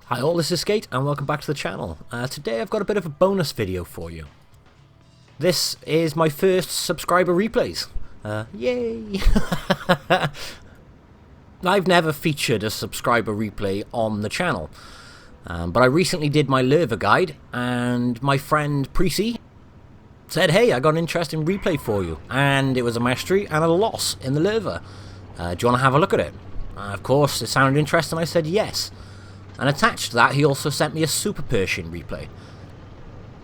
Hi all, this is Skate and welcome back to the channel. Today I've got a bit of a bonus video for you. This is my first subscriber replays. Yay! I've never featured a subscriber replay on the channel, but I recently did my Lurva guide and my friend Precy said, hey, I got an interesting replay for you, and it was a mastery and a loss in the Lurva. Do you want to have a look at it? Of course, it sounded interesting. I said yes. And attached to that, he also sent me a Super Persian replay.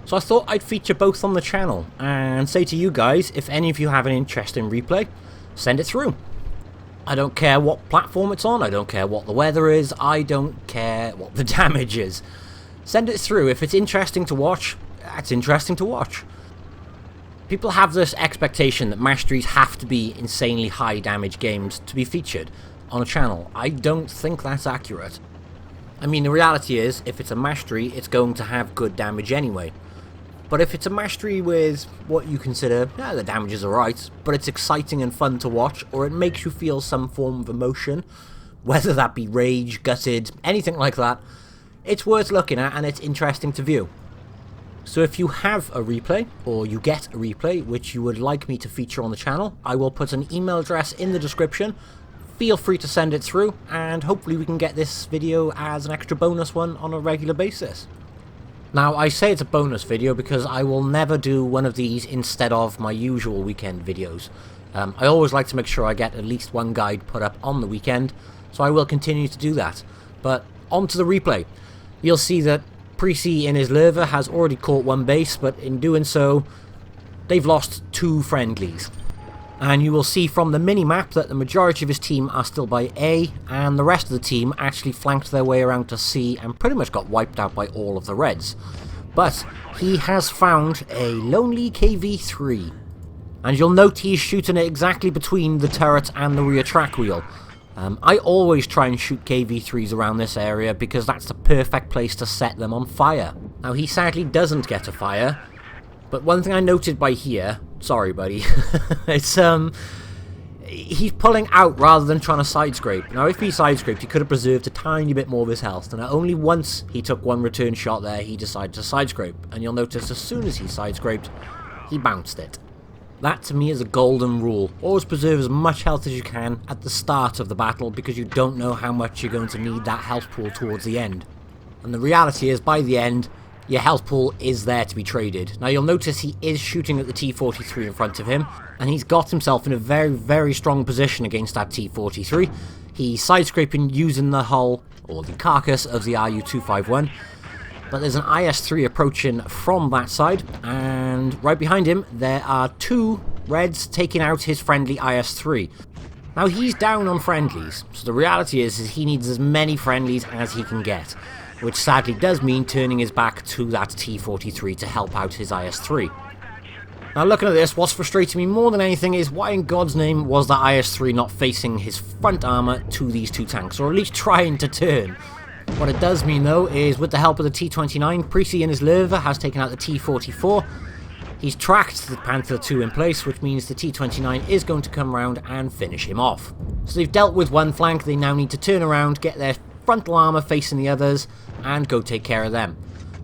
So I thought I'd feature both on the channel and say to you guys, if any of you have an interesting replay, send it through. I don't care what platform it's on, I don't care what the weather is, I don't care what the damage is. Send it through. If it's interesting to watch, it's interesting to watch. People have this expectation that masteries have to be insanely high damage games to be featured on a channel. I don't think that's accurate. I mean, the reality is, if it's a mastery, it's going to have good damage anyway. But if it's a mastery with what you consider, the damage is alright, but it's exciting and fun to watch, or it makes you feel some form of emotion, whether that be rage, gutted, anything like that, it's worth looking at and it's interesting to view. So if you have a replay, or you get a replay which you would like me to feature on the channel, I will put an email address in the description. Feel free to send it through, and hopefully we can get this video as an extra bonus one on a regular basis. Now, I say it's a bonus video because I will never do one of these instead of my usual weekend videos. I always like to make sure I get at least one guide put up on the weekend, so I will continue to do that. But on to the replay. You'll see that Precy in his Lurva has already caught one base, but in doing so, they've lost 2 friendlies. And you will see from the mini-map that the majority of his team are still by A, and the rest of the team actually flanked their way around to C and pretty much got wiped out by all of the Reds. But he has found a lonely KV-3. And you'll note he's shooting it exactly between the turret and the rear track wheel. I always try and shoot KV-3s around this area because that's the perfect place to set them on fire. Now, he sadly doesn't get a fire, but one thing I noted by here, sorry buddy, it's he's pulling out rather than trying to side scrape. Now if he side scraped, he could have preserved a tiny bit more of his health, and only once he took one return shot there he decided to side scrape, and you'll notice as soon as he side scraped, he bounced it. That to me is a golden rule. Always preserve as much health as you can at the start of the battle because you don't know how much you're going to need that health pool towards the end. And the reality is, by the end, your health pool is there to be traded. Now you'll notice he is shooting at the T-43 in front of him, and he's got himself in a very, very strong position against that T-43. He's side-scraping using the hull, or the carcass, of the RU-251, but there's an IS-3 approaching from that side, and right behind him there are 2 Reds taking out his friendly IS-3. Now he's down on friendlies, so the reality is he needs as many friendlies as he can get, which sadly does mean turning his back to that T-43 to help out his IS-3. Now looking at this, what's frustrating me more than anything is why in God's name was the IS-3 not facing his front armour to these 2 tanks, or at least trying to turn. What it does mean though is with the help of the T-29, Precy in his Lurva has taken out the T-44. He's tracked the Panther 2 in place, which means the T-29 is going to come around and finish him off. So they've dealt with one flank, they now need to turn around, get their frontal armour facing the others, and go take care of them.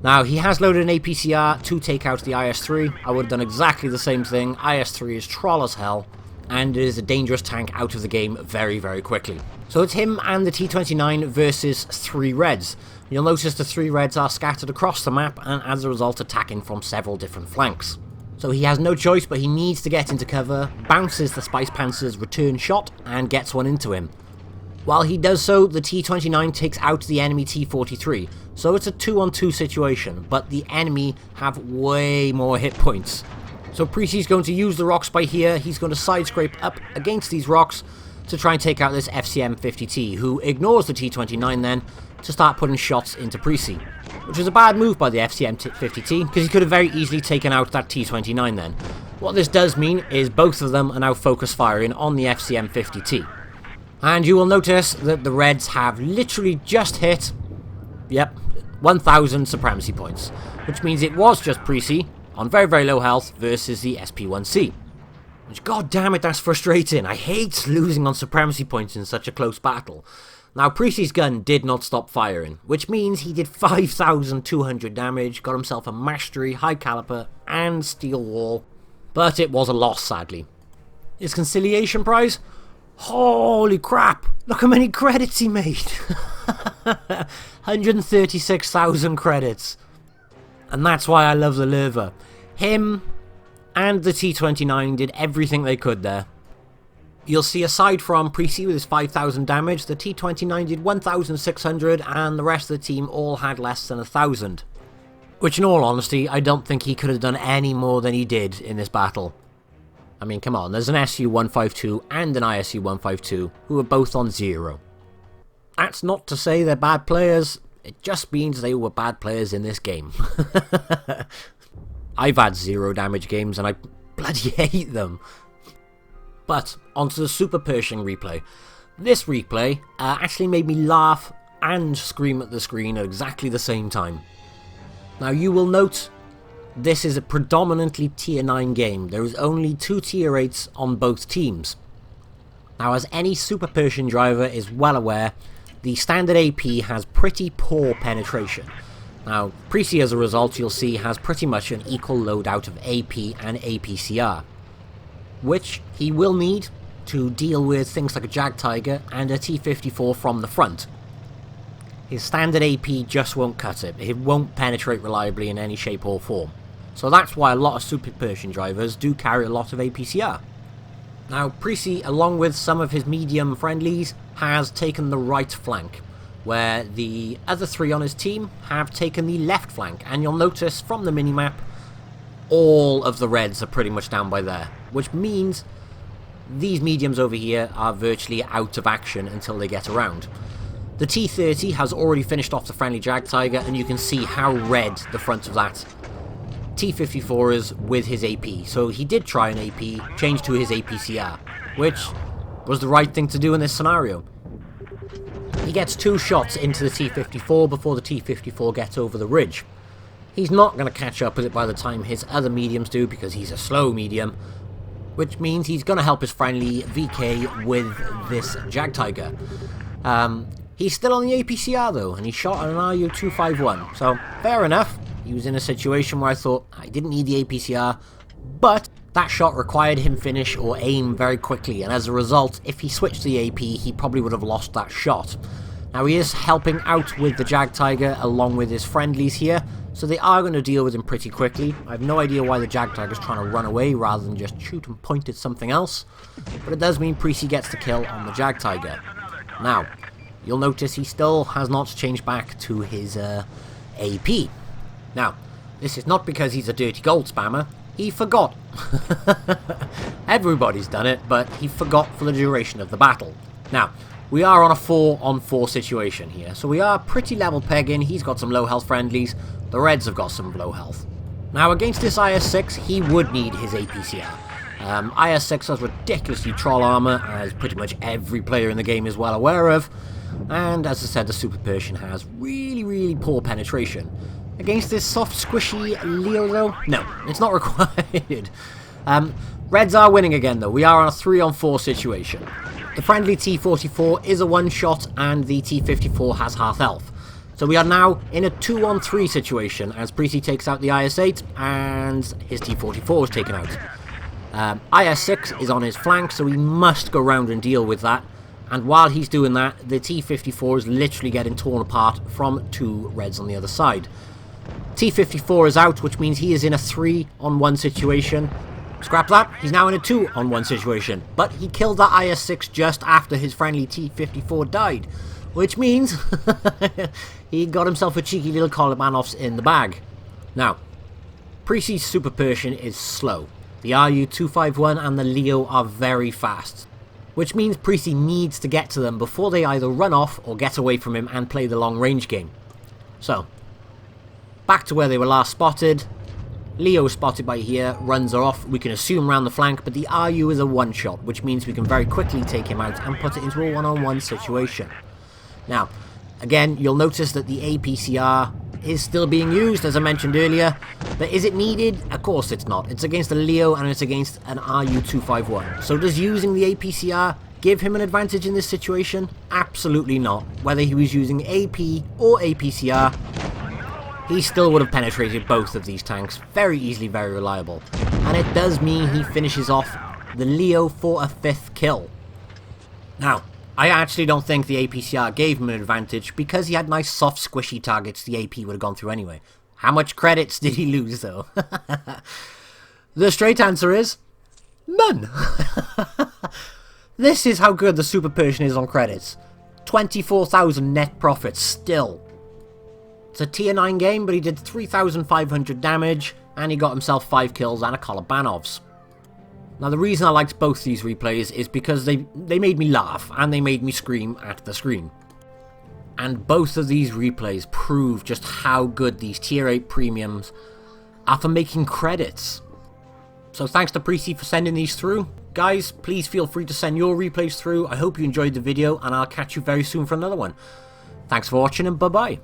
Now, he has loaded an APCR to take out the IS-3. I would have done exactly the same thing. IS-3 is troll as hell, and is a dangerous tank out of the game very, very quickly. So it's him and the T-29 versus 3 Reds. You'll notice the 3 Reds are scattered across the map, and as a result attacking from several different flanks. So he has no choice, but he needs to get into cover, bounces the Spice Panzer's return shot, and gets one into him. While he does so, the T-29 takes out the enemy T-43, so it's a 2-on-2 situation, but the enemy have way more hit points. So Precy's going to use the rocks by here, he's going to side scrape up against these rocks to try and take out this FCM-50T, who ignores the T-29 then to start putting shots into Precy. Which was a bad move by the FCM-50T, because he could have very easily taken out that T-29 then. What this does mean is both of them are now focus firing on the FCM-50T. And you will notice that the Reds have literally just hit, 1,000 supremacy points, which means it was just Precy on very, very low health versus the SP1C. Which, god damn it, that's frustrating. I hate losing on supremacy points in such a close battle. Now, Precy's gun did not stop firing, which means he did 5,200 damage, got himself a mastery, high caliber, and steel wall, but it was a loss, sadly. His conciliation prize? Holy crap! Look how many credits he made! 136,000 credits. And that's why I love the Lurva. Him and the T-29 did everything they could there. You'll see aside from Precy with his 5,000 damage, the T-29 did 1,600 and the rest of the team all had less than 1,000. Which in all honesty, I don't think he could have done any more than he did in this battle. I mean, come on, there's an SU-152 and an ISU-152 who are both on 0. That's not to say they're bad players, it just means they were bad players in this game. I've had 0 damage games and I bloody hate them. But, onto the Super Pershing replay. This replay actually made me laugh and scream at the screen at exactly the same time. Now you will note, this is a predominantly tier 9 game. There is only 2 tier 8s on both teams. Now, as any Super Pershing driver is well aware, the standard AP has pretty poor penetration. Now, Precy as a result, you'll see, has pretty much an equal loadout of AP and APCR, which he will need to deal with things like a Jag Tiger and a T-54 from the front. His standard AP just won't cut it. It won't penetrate reliably in any shape or form. So that's why a lot of Super Pershing drivers do carry a lot of APCR. Now, Precy, along with some of his medium friendlies, has taken the right flank, where the other 3 on his team have taken the left flank. And you'll notice from the minimap, all of the reds are pretty much down by there, which means these mediums over here are virtually out of action until they get around. The T-30 has already finished off the friendly Jag Tiger, and you can see how red the front of that T-54 is with his AP. So he did try an AP, change to his APCR, which was the right thing to do in this scenario. He gets 2 shots into the T-54 before the T-54 gets over the ridge. He's not going to catch up with it by the time his other mediums do, because he's a slow medium, which means he's going to help his friendly VK with this Jag Tiger. He's still on the APCR though, and he shot an RU-251, so fair enough. He was in a situation where I thought I didn't need the APCR, but that shot required him finish or aim very quickly, and as a result, if he switched to the AP, he probably would have lost that shot. Now he is helping out with the Jag Tiger along with his friendlies here, so they are going to deal with him pretty quickly. I have no idea why the Jag Tiger is trying to run away rather than just shoot and point at something else, but it does mean Precy gets the kill on the Jag Tiger. Now, you'll notice he still has not changed back to his AP. Now, this is not because he's a dirty gold spammer. He forgot. Everybody's done it, but he forgot for the duration of the battle. Now, we are on a 4-on-4 situation here, so we are pretty level pegging. He's got some low health friendlies. The Reds have got some low health. Now, against this IS-6, he would need his APCR. IS-6 has ridiculously troll armor, as pretty much every player in the game is well aware of. And as I said, the Super Pershing has really, really poor penetration. Against this soft, squishy Leo, though, no, it's not required. Reds are winning again, though. We are on a 3-on-4 situation. The friendly T-44 is a one-shot, and the T-54 has half health. So we are now in a 2-on-3 situation, as Precy takes out the IS-8, and his T-44 is taken out. IS-6 is on his flank, so he must go round and deal with that. And while he's doing that, the T-54 is literally getting torn apart from 2 Reds on the other side. T-54 is out, which means he is in a 3-on-1 situation. Scrap that, he's now in a 2-on-1 situation. But he killed that IS-6 just after his friendly T-54 died. Which means he got himself a cheeky little Kolobmanovs in the bag. Now, Precy's Super Pershing is slow. The RU-251 and the Leo are very fast. Which means Precy needs to get to them before they either run off or get away from him and play the long range game. So, back to where they were last spotted. Leo is spotted by here, runs off. We can assume round the flank, but the RU is a one-shot, which means we can very quickly take him out and put it into a one-on-one situation. Now, again, you'll notice that the APCR is still being used, as I mentioned earlier, but is it needed? Of course it's not. It's against a Leo and it's against an RU-251. So does using the APCR give him an advantage in this situation? Absolutely not. Whether he was using AP or APCR, he still would have penetrated both of these tanks very easily, very reliable. And it does mean he finishes off the Leo for a 5th kill. Now, I actually don't think the APCR gave him an advantage because he had nice soft squishy targets the AP would have gone through anyway. How much credits did he lose though? The straight answer is none. This is how good the Super Persian is on credits. 24,000 net profits still. It's a tier 9 game, but he did 3,500 damage and he got himself 5 kills and a Kolobanovs. Now the reason I liked both these replays is because they made me laugh and they made me scream at the screen. And both of these replays prove just how good these tier 8 premiums are for making credits. So thanks to Precy for sending these through. Guys, please feel free to send your replays through. I hope you enjoyed the video and I'll catch you very soon for another one. Thanks for watching and bye bye.